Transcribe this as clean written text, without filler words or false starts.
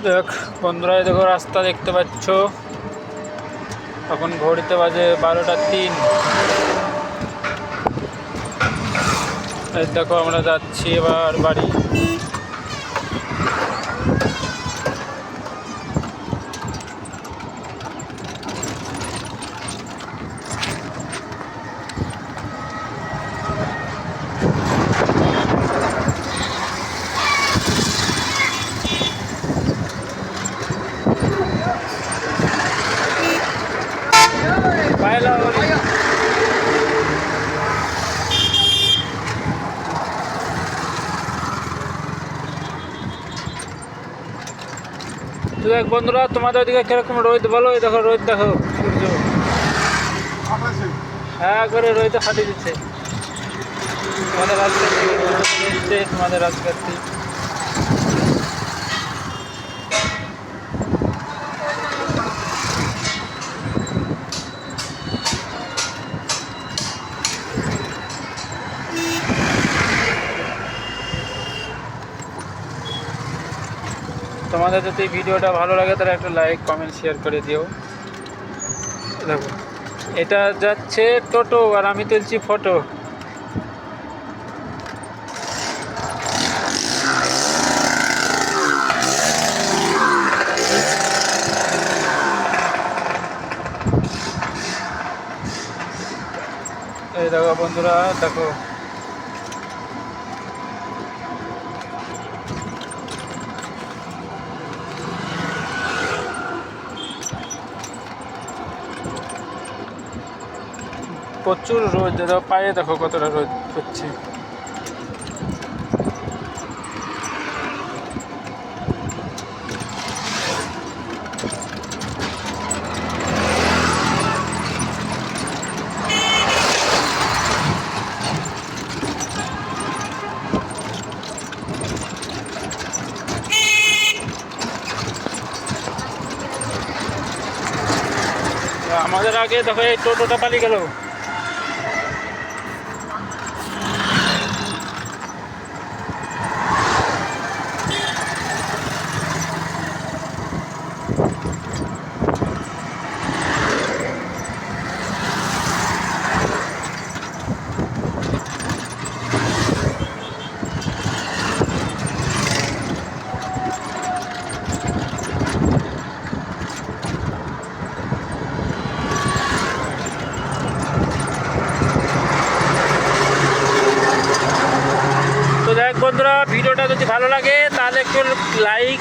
দেখ বন্ধুরা, দেখো রাস্তা দেখতে পাচ্ছ। এখন ঘড়িতে বাজে 12টা 3। এই দেখো আমরা যাচ্ছি এবার বাড়ি। পায়লা বলি। তো দেখ বন্ধুরা, তোমাদের ওদিকে কিরকম রোদ বলো। এই দেখো রোদ, দেখো সূর্য হ্যাঁ করে রোদে ফাটিয়ে দিচ্ছে। তোমাদের রাজকার্তি, তোমাদের রাজকার্তি। তোমাদের যদি ভিডিওটা ভালো লাগে তাহলে একটা লাইক কমেন্ট শেয়ার করে দিও। দেখো এটা যাচ্ছে টোটো আর আমি তুলছি ফটো। এই দেখো বন্ধুরা, দেখো প্রচুর রোদ। দেখো পায়ে দেখো কতটা রোদ হচ্ছে। আমাদের আগে দেখো এই টোটোটা পালিয়ে গেল। তো দেখ বন্ধুরা, ভিডিওটা যদি ভালো লাগে তাহলে একটু লাইক